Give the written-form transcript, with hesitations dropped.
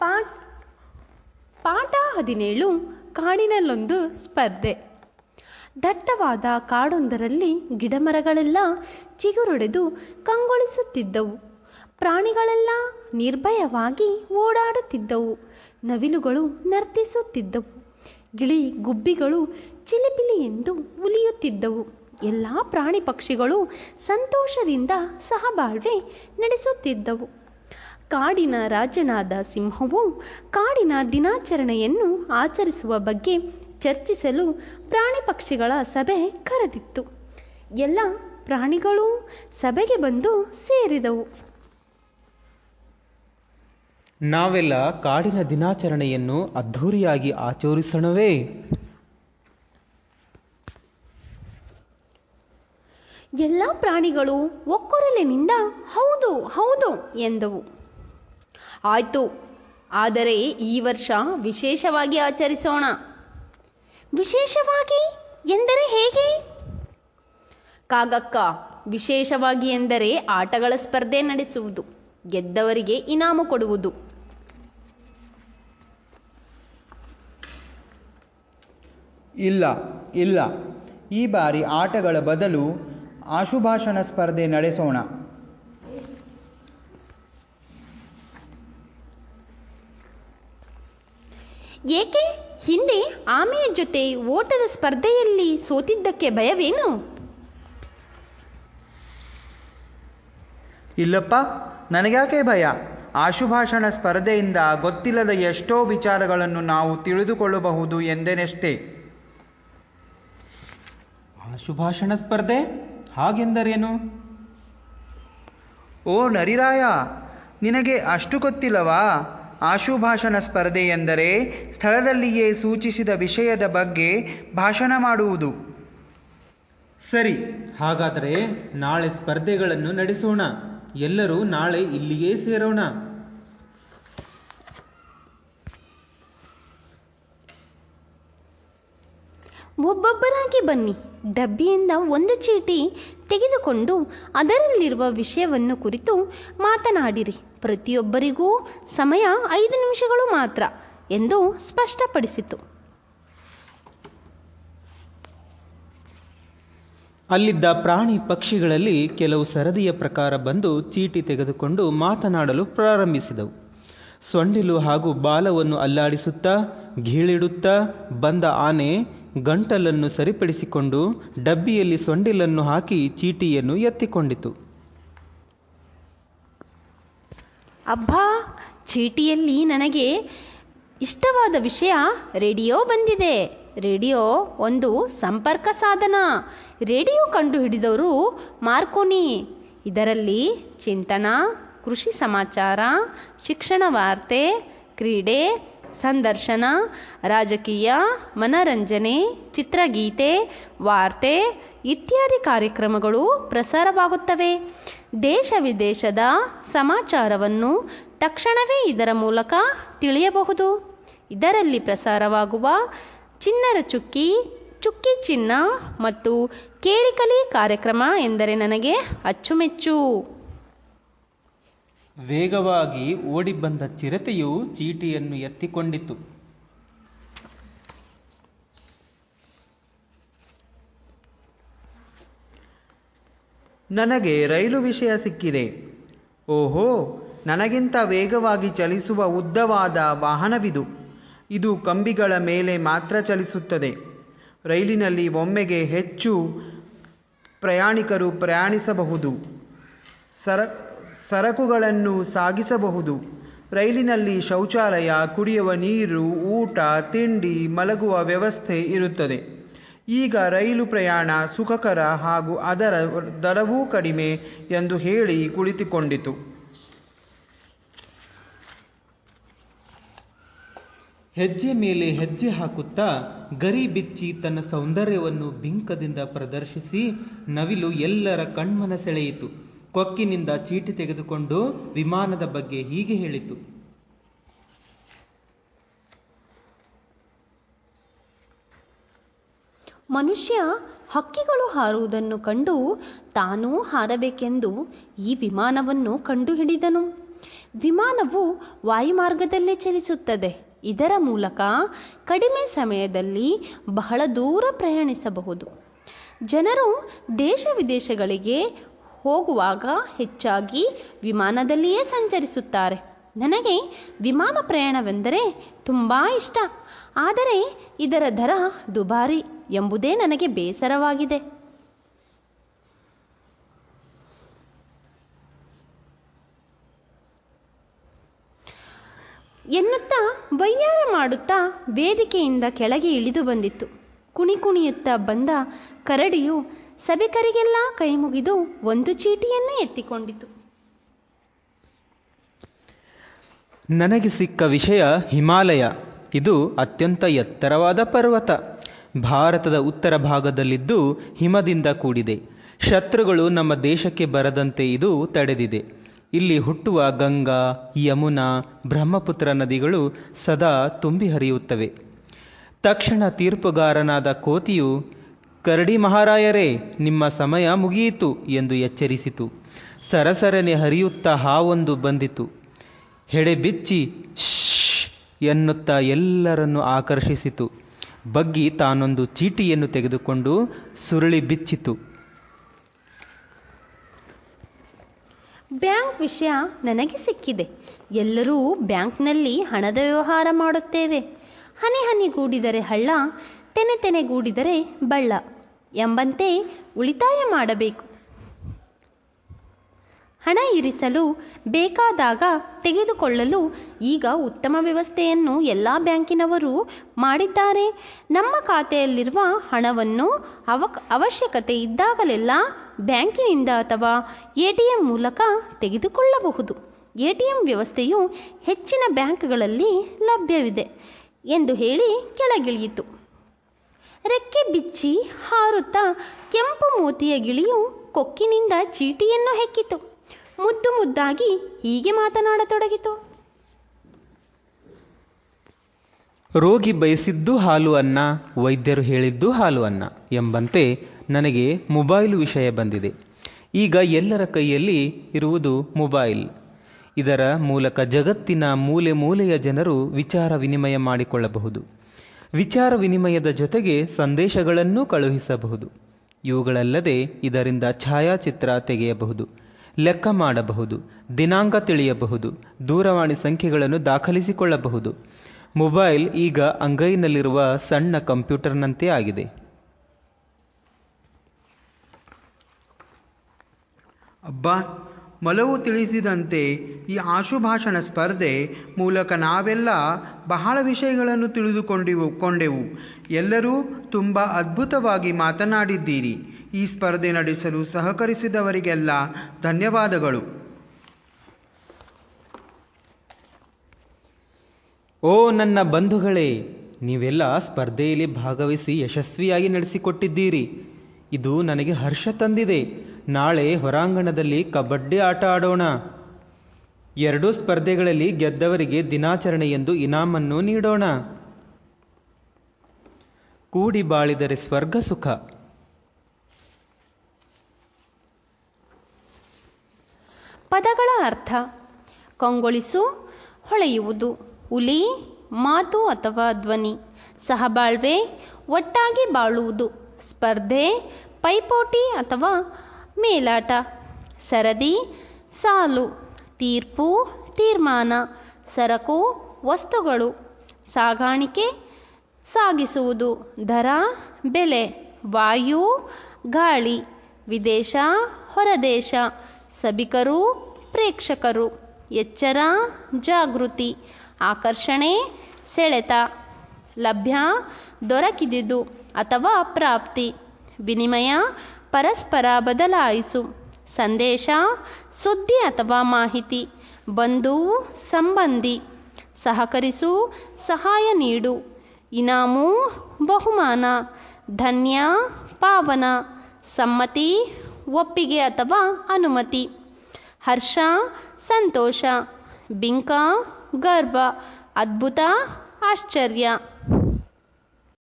ಪಾಠ ಪಾಠ 17 ಕಾಡಿನಲ್ಲೊಂದು ಸ್ಪರ್ಧೆ. ದಟ್ಟವಾದ ಕಾಡೊಂದರಲ್ಲಿ ಗಿಡಮರಗಳೆಲ್ಲ ಚಿಗುರೊಡೆದು ಕಂಗೊಳಿಸುತ್ತಿದ್ದವು. ಪ್ರಾಣಿಗಳೆಲ್ಲ ನಿರ್ಭಯವಾಗಿ ಓಡಾಡುತ್ತಿದ್ದವು. ನವಿಲುಗಳು ನರ್ತಿಸುತ್ತಿದ್ದವು. ಗಿಳಿ ಗುಬ್ಬಿಗಳು ಚಿಲಿಪಿಲಿ ಎಂದು ಉಲಿಯುತ್ತಿದ್ದವು. ಎಲ್ಲ ಪ್ರಾಣಿ ಪಕ್ಷಿಗಳು ಸಂತೋಷದಿಂದ ಸಹಬಾಳ್ವೆ ನಡೆಸುತ್ತಿದ್ದವು. ಕಾಡಿನ ರಾಜನಾದ ಸಿಂಹವು ಕಾಡಿನ ದಿನಾಚರಣೆಯನ್ನು ಆಚರಿಸುವ ಬಗ್ಗೆ ಚರ್ಚಿಸಲು ಪ್ರಾಣಿ ಪಕ್ಷಿಗಳ ಸಭೆ ಕರೆದಿತ್ತು. ಎಲ್ಲ ಪ್ರಾಣಿಗಳು ಸಭೆಗೆ ಬಂದು ಸೇರಿದವು. ನಾವೆಲ್ಲ ಕಾಡಿನ ದಿನಾಚರಣೆಯನ್ನು ಅದ್ಧೂರಿಯಾಗಿ ಆಚರಿಸೋಣವೇ? ಎಲ್ಲ ಪ್ರಾಣಿಗಳು ಒಕ್ಕೊರಲಿನಿಂದ ಹೌದು ಹೌದು ಎಂದವು. ಆಯ್ತು, ಆದರೆ ಈ ವರ್ಷ ವಿಶೇಷವಾಗಿ ಆಚರಿಸೋಣ. ವಿಶೇಷವಾಗಿ ಎಂದರೆ ಹೇಗೆ? ಕಾಗಕ್ಕ, ವಿಶೇಷವಾಗಿ ಎಂದರೆ ಆಟಗಳ ಸ್ಪರ್ಧೆ ನಡೆಸುವುದು, ಗೆದ್ದವರಿಗೆ ಇನಾಮು ಕೊಡುವುದು. ಇಲ್ಲ ಇಲ್ಲ, ಈ ಬಾರಿ ಆಟಗಳ ಬದಲು ಆಶುಭಾಷಣ ಸ್ಪರ್ಧೆ ನಡೆಸೋಣ. ಏಕೆ? ಹಿಂದೆ ಆಮೆಯ ಜೊತೆ ಓಟದ ಸ್ಪರ್ಧೆಯಲ್ಲಿ ಸೋತಿದ್ದಕ್ಕೆ ಭಯವೇನು? ಇಲ್ಲಪ್ಪ, ನನಗ್ಯಾಕೆ ಭಯ? ಆಶುಭಾಷಣ ಸ್ಪರ್ಧೆಯಿಂದ ಗೊತ್ತಿಲ್ಲದ ಎಷ್ಟೋ ವಿಚಾರಗಳನ್ನು ನಾವು ತಿಳಿದುಕೊಳ್ಳಬಹುದು ಎಂದೆನಷ್ಟೇ. ಆಶುಭಾಷಣ ಸ್ಪರ್ಧೆ ಹಾಗೆಂದರೇನು? ಓ ನರಿರಾಯ, ನಿನಗೆ ಅಷ್ಟು ಗೊತ್ತಿಲ್ಲವಾ? ಆಶುಭಾಷಣ ಸ್ಪರ್ಧೆ ಎಂದರೆ ಸ್ಥಳದಲ್ಲಿಯೇ ಸೂಚಿಸಿದ ವಿಷಯದ ಬಗ್ಗೆ ಭಾಷಣ ಮಾಡುವುದು. ಸರಿ, ಹಾಗಾದರೆ ನಾಳೆ ಸ್ಪರ್ಧೆಗಳನ್ನು ನಡೆಸೋಣ. ಎಲ್ಲರೂ ನಾಳೆ ಇಲ್ಲಿಯೇ ಸೇರೋಣ. ಒಬ್ಬೊಬ್ಬರಾಗಿ ಬನ್ನಿ. ಡಬ್ಬಿಯಿಂದ ಒಂದು ಚೀಟಿ ತೆಗೆದುಕೊಂಡು ಅದರಲ್ಲಿರುವ ವಿಷಯವನ್ನು ಕುರಿತು ಮಾತನಾಡಿರಿ. ಪ್ರತಿಯೊಬ್ಬರಿಗೂ ಸಮಯ 5 ನಿಮಿಷಗಳು ಮಾತ್ರ ಎಂದು ಸ್ಪಷ್ಟಪಡಿಸಿತು. ಅಲ್ಲಿದ್ದ ಪ್ರಾಣಿ ಪಕ್ಷಿಗಳಲ್ಲಿ ಕೆಲವು ಸರದಿಯ ಪ್ರಕಾರ ಬಂದು ಚೀಟಿ ತೆಗೆದುಕೊಂಡು ಮಾತನಾಡಲು ಪ್ರಾರಂಭಿಸಿದವು. ಸೊಂಡಿಲು ಹಾಗೂ ಬಾಲವನ್ನು ಅಲ್ಲಾಡಿಸುತ್ತಾ ಗೀಳಿಡುತ್ತಾ ಬಂದ ಆನೆ ಗಂಟಲನ್ನು ಸರಿಪಡಿಸಿಕೊಂಡು ಡಬ್ಬಿಯಲ್ಲಿ ಸೊಂಡಿಲನ್ನು ಹಾಕಿ ಚೀಟಿಯನ್ನು ಎತ್ತಿಕೊಂಡಿತು. ಅಬ್ಬಾ, ಚೀಟಿಯಲ್ಲಿ ನನಗೆ ಇಷ್ಟವಾದ ವಿಷಯ ರೇಡಿಯೋ ಬಂದಿದೆ. ರೇಡಿಯೋ ಒಂದು ಸಂಪರ್ಕ ಸಾಧನ. ರೇಡಿಯೋ ಕಂಡುಹಿಡಿದವರು ಮಾರ್ಕೋನಿ. ಇದರಲ್ಲಿ ಚಿಂತನ, ಕೃಷಿ ಸಮಾಚಾರ, ಶಿಕ್ಷಣ ವಾರ್ತೆ, ಕ್ರೀಡೆ, ಸಂದರ್ಶನ, ರಾಜಕೀಯ, ಮನರಂಜನೆ, ಚಿತ್ರಗೀತೆ, ವಾರ್ತೆ ಇತ್ಯಾದಿ ಕಾರ್ಯಕ್ರಮಗಳು ಪ್ರಸಾರವಾಗುತ್ತವೆ. ದೇಶ ವಿದೇಶದ ಸಮಾಚಾರವನ್ನು ತಕ್ಷಣವೇ ಇದರ ಮೂಲಕ ತಿಳಿಯಬಹುದು. ಇದರಲ್ಲಿ ಪ್ರಸಾರವಾಗುವ ಚಿಣ್ಣರ ಚುಕ್ಕಿ, ಚುಕ್ಕಿ ಚಿನ್ನ ಮತ್ತು ಕೇಳಿಕಲಿ ಕಾರ್ಯಕ್ರಮ ಎಂದರೆ ನನಗೆ ಅಚ್ಚುಮೆಚ್ಚು. ವೇಗವಾಗಿ ಓಡಿಬಂದ ಚಿರತೆಯು ಚೀಟಿಯನ್ನು ಎತ್ತಿಕೊಂಡಿತು. ನನಗೆ ರೈಲು ವಿಷಯ ಸಿಕ್ಕಿದೆ. ಓಹೋ, ನನಗಿಂತ ವೇಗವಾಗಿ ಚಲಿಸುವ ಉದ್ದವಾದ ವಾಹನವಿದು. ಇದು ಕಂಬಿಗಳ ಮೇಲೆ ಮಾತ್ರ ಚಲಿಸುತ್ತದೆ. ರೈಲಿನಲ್ಲಿ ಒಮ್ಮೆಗೆ ಹೆಚ್ಚು ಪ್ರಯಾಣಿಕರು ಪ್ರಯಾಣಿಸಬಹುದು. ಸರಕುಗಳನ್ನು ಸಾಗಿಸಬಹುದು. ರೈಲಿನಲ್ಲಿ ಶೌಚಾಲಯ, ಕುಡಿಯುವ ನೀರು, ಊಟ, ತಿಂಡಿ, ಮಲಗುವ ವ್ಯವಸ್ಥೆ ಇರುತ್ತದೆ. ಈಗ ರೈಲು ಪ್ರಯಾಣ ಸುಖಕರ ಹಾಗೂ ಅದರ ದರವೂ ಕಡಿಮೆ ಎಂದು ಹೇಳಿ ಕುಳಿತುಕೊಂಡಿತು. ಹೆಜ್ಜೆ ಮೇಲೆ ಹೆಜ್ಜೆ ಹಾಕುತ್ತಾ ಗರಿ ಬಿಚ್ಚಿ ತನ್ನ ಸೌಂದರ್ಯವನ್ನು ಬಿಂಕದಿಂದ ಪ್ರದರ್ಶಿಸಿ ನವಿಲು ಎಲ್ಲರ ಕಣ್ಮನ ಸೆಳೆಯಿತು. ಕೊಕ್ಕಿನಿಂದ ಚೀಟಿ ತೆಗೆದುಕೊಂಡು ವಿಮಾನದ ಬಗ್ಗೆ ಹೀಗೆ ಹೇಳಿತು. ಮನುಷ್ಯ ಹಕ್ಕಿಗಳು ಹಾರುವುದನ್ನು ಕಂಡು ತಾನೂ ಹಾರಬೇಕೆಂದು ಈ ವಿಮಾನವನ್ನು ಕಂಡುಹಿಡಿದನು. ವಿಮಾನವು ವಾಯುಮಾರ್ಗದಲ್ಲೇ ಚಲಿಸುತ್ತದೆ. ಇದರ ಮೂಲಕ ಕಡಿಮೆ ಸಮಯದಲ್ಲಿ ಬಹಳ ದೂರ ಪ್ರಯಾಣಿಸಬಹುದು. ಜನರು ದೇಶ ವಿದೇಶಗಳಿಗೆ ಹೋಗುವಾಗ ಹೆಚ್ಚಾಗಿ ವಿಮಾನದಲ್ಲಿಯೇ ಸಂಚರಿಸುತ್ತಾರೆ. ನನಗೆ ವಿಮಾನ ಪ್ರಯಾಣವೆಂದರೆ ತುಂಬ ಇಷ್ಟ. ಆದರೆ ಇದರ ದರ ದುಬಾರಿ ಎಂಬುದೇ ನನಗೆ ಬೇಸರವಾಗಿದೆ. ಎನ್ನುತ್ತಾ ವಯ್ಯಾರ ಮಾಡುತ್ತಾ ವೇದಿಕೆಯಿಂದ ಕೆಳಗೆ ಇಳಿದು ಬಂದಿತ್ತು. ಕುಣಿಯುತ್ತಾ ಬಂದ ಕರಡಿಯು ಸಭಿಕರಿಗೆಲ್ಲ ಕೈ ಮುಗಿದು ಒಂದು ಚೀಟಿಯನ್ನು ಎತ್ತಿಕೊಂಡಿತು. ನನಗೆ ಸಿಕ್ಕ ವಿಷಯ ಹಿಮಾಲಯ. ಇದು ಅತ್ಯಂತ ಎತ್ತರವಾದ ಪರ್ವತ. ಭಾರತದ ಉತ್ತರ ಭಾಗದಲ್ಲಿದ್ದು ಹಿಮದಿಂದ ಕೂಡಿದೆ. ಶತ್ರುಗಳು ನಮ್ಮ ದೇಶಕ್ಕೆ ಬರದಂತೆ ಇದು ತಡೆದಿದೆ. ಇಲ್ಲಿ ಹುಟ್ಟುವ ಗಂಗಾ, ಯಮುನಾ, ಬ್ರಹ್ಮಪುತ್ರ ನದಿಗಳು ಸದಾ ತುಂಬಿ ಹರಿಯುತ್ತವೆ. ತಕ್ಷಣ ತೀರ್ಪುಗಾರನಾದ ಕೋತಿಯು, ಕರಡಿ ಮಹಾರಾಯರೇ, ನಿಮ್ಮ ಸಮಯ ಮುಗಿಯಿತು ಎಂದು ಎಚ್ಚರಿಸಿತು. ಸರಸರನೆ ಹರಿಯುತ್ತಾ ಹಾವೊಂದು ಬಂದಿತು. ಹೆಡೆ ಬಿಚ್ಚಿ ಶ್ ಎನ್ನುತ್ತಾ ಎಲ್ಲರನ್ನು ಆಕರ್ಷಿಸಿತು. ಬಗ್ಗಿ ತಾನೊಂದು ಚೀಟಿಯನ್ನು ತೆಗೆದುಕೊಂಡು ಸುರುಳಿ ಬಿಚ್ಚಿತು. ಬ್ಯಾಂಕ್ ವಿಷಯ ನನಗೆ ಸಿಕ್ಕಿದೆ. ಎಲ್ಲರೂ ಬ್ಯಾಂಕ್ನಲ್ಲಿ ಹಣದ ವ್ಯವಹಾರ ಮಾಡುತ್ತೇವೆ. ಹನಿ ಹನಿಗೂಡಿದರೆ ಹಳ್ಳ, ತೆನೆ ತೆನೆಗೂಡಿದರೆ ಬಳ್ಳ ಎಂಬಂತೆ ಉಳಿತಾಯ ಮಾಡಬೇಕು. ಹಣ ಇರಿಸಲು ಬೇಕಾದಾಗ ತೆಗೆದುಕೊಳ್ಳಲು ಈಗ ಉತ್ತಮ ವ್ಯವಸ್ಥೆಯನ್ನು ಎಲ್ಲ ಬ್ಯಾಂಕಿನವರು ಮಾಡಿದ್ದಾರೆ. ನಮ್ಮ ಖಾತೆಯಲ್ಲಿರುವ ಹಣವನ್ನು ಅವಶ್ಯಕತೆ ಇದ್ದಾಗಲೆಲ್ಲ ಬ್ಯಾಂಕಿನಿಂದ ಅಥವಾ ATM ಮೂಲಕ ತೆಗೆದುಕೊಳ್ಳಬಹುದು. ATM ವ್ಯವಸ್ಥೆಯು ಹೆಚ್ಚಿನ ಬ್ಯಾಂಕ್ಗಳಲ್ಲಿ ಲಭ್ಯವಿದೆ ಎಂದು ಹೇಳಿ ಕೆಳಗಿಳಿಯಿತು. ರೆಕ್ಕೆ ಬಿಚ್ಚಿ ಹಾರುತ್ತಾ ಕೆಂಪು ಮೋತಿಯ ಗಿಳಿಯು ಕೊಕ್ಕಿನಿಂದ ಚೀಟಿಯನ್ನು ಹೆಕ್ಕಿತು. ಮುದ್ದು ಮುದ್ದಾಗಿ ಹೀಗೆ ಮಾತನಾಡತೊಡಗಿತು. ರೋಗಿ ಬಯಸಿದ್ದು ಹಾಲು ಅನ್ನ, ವೈದ್ಯರು ಹೇಳಿದ್ದು ಹಾಲು ಅನ್ನ ಎಂಬಂತೆ ನನಗೆ ಮೊಬೈಲ್ ವಿಷಯ ಬಂದಿದೆ. ಈಗ ಎಲ್ಲರ ಕೈಯಲ್ಲಿ ಇರುವುದು ಮೊಬೈಲ್. ಇದರ ಮೂಲಕ ಜಗತ್ತಿನ ಮೂಲೆ ಮೂಲೆಯ ಜನರು ವಿಚಾರ ವಿನಿಮಯ ಮಾಡಿಕೊಳ್ಳಬಹುದು. ವಿಚಾರ ವಿನಿಮಯದ ಜೊತೆಗೆ ಸಂದೇಶಗಳನ್ನೂ ಕಳುಹಿಸಬಹುದು. ಇವುಗಳಲ್ಲದೆ ಇದರಿಂದ ಛಾಯಾಚಿತ್ರ ತೆಗೆಯಬಹುದು, ಲೆಕ್ಕ ಮಾಡಬಹುದು, ದಿನಾಂಕ ತಿಳಿಯಬಹುದು, ದೂರವಾಣಿ ಸಂಖ್ಯೆಗಳನ್ನು ದಾಖಲಿಸಿಕೊಳ್ಳಬಹುದು. ಮೊಬೈಲ್ ಈಗ ಅಂಗೈನಲ್ಲಿರುವ ಸಣ್ಣ ಕಂಪ್ಯೂಟರ್ನಂತೆ ಆಗಿದೆ. ಅಬ್ಬಾ, ಮಲವು ತಿಳಿಸಿದಂತೆ ಈ ಆಶುಭಾಷಣ ಸ್ಪರ್ಧೆ ಮೂಲಕ ನಾವೆಲ್ಲ ಬಹಳ ವಿಷಯಗಳನ್ನು ತಿಳಿದುಕೊಂಡೆವು. ಎಲ್ಲರೂ ತುಂಬ ಅದ್ಭುತವಾಗಿ ಮಾತನಾಡಿದ್ದೀರಿ. ಈ ಸ್ಪರ್ಧೆ ನಡೆಸಲು ಸಹಕರಿಸಿದವರಿಗೆಲ್ಲ ಧನ್ಯವಾದಗಳು. ಓ ನನ್ನ ಬಂಧುಗಳೇ, ನೀವೆಲ್ಲ ಸ್ಪರ್ಧೆಯಲ್ಲಿ ಭಾಗವಹಿಸಿ ಯಶಸ್ವಿಯಾಗಿ ನಡೆಸಿಕೊಟ್ಟಿದ್ದೀರಿ. ಇದು ನನಗೆ ಹರ್ಷ ತಂದಿದೆ. ನಾಳೆ ಹೊರಾಂಗಣದಲ್ಲಿ ಕಬಡ್ಡಿ ಆಟ ಆಡೋಣ. ಎರಡೂ ಸ್ಪರ್ಧೆಗಳಲ್ಲಿ ಗೆದ್ದವರಿಗೆ ದಿನಾಚರಣೆಯೆಂದು ಇನಾಮನ್ನು ನೀಡೋಣ. ಕೂಡಿ ಬಾಳಿದರೆ ಸ್ವರ್ಗ ಸುಖ. ಪದಗಳ ಅರ್ಥ: ಕಂಗೊಳಿಸು, ಹೊಳೆಯುವುದು, ಹುಲಿ, ಮಾತು ಅಥವಾ ಧ್ವನಿ, ಸಹಬಾಳ್ವೆ, ಒಟ್ಟಾಗಿ ಬಾಳುವುದು, ಸ್ಪರ್ಧೆ, ಪೈಪೋಟಿ ಅಥವಾ ಮೇಲಾಟ, ಸರದಿ, ಸಾಲು, ತೀರ್ಪು, ತೀರ್ಮಾನ, ಸರಕು, ವಸ್ತುಗಳು, ಸಾಗಾಣಿಕೆ, ಸಾಗಿಸುವುದು, ದರ, ಬೆಲೆ, ವಾಯು, ಗಾಳಿ, ವಿದೇಶ, ಹೊರದೇಶ, ಸಭಿಕರು, ಪ್ರೇಕ್ಷಕರು, ಎಚ್ಚರ, ಜಾಗೃತಿ, ಆಕರ್ಷಣೆ, ಸೆಳೆತ, ಲಭ್ಯ, ದೊರಕಿದುದು ಅಥವಾ ಪ್ರಾಪ್ತಿ, ವಿನಿಮಯ, ಪರಸ್ಪರ ಬದಲಾಯಿಸು, ಸಂದೇಶ, ಸುದ್ದಿ ಅಥವಾ ಮಾಹಿತಿ, ಬಂಧು, ಸಂಬಂಧಿ, ಸಹಕರಿಸು, ಸಹಾಯ ನೀಡು, ಇನಾಮು, ಬಹುಮಾನ, ಧನ್ಯ, ಪಾವನ, ಸಮ್ಮತಿ, ಒಪ್ಪಿಗೆ ಅಥವಾ ಅನುಮತಿ, ಹರ್ಷ, ಸಂತೋಷ, ಬಿಂಕ, ಗರ್ವ, ಅದ್ಭುತ, ಆಶ್ಚರ್ಯ.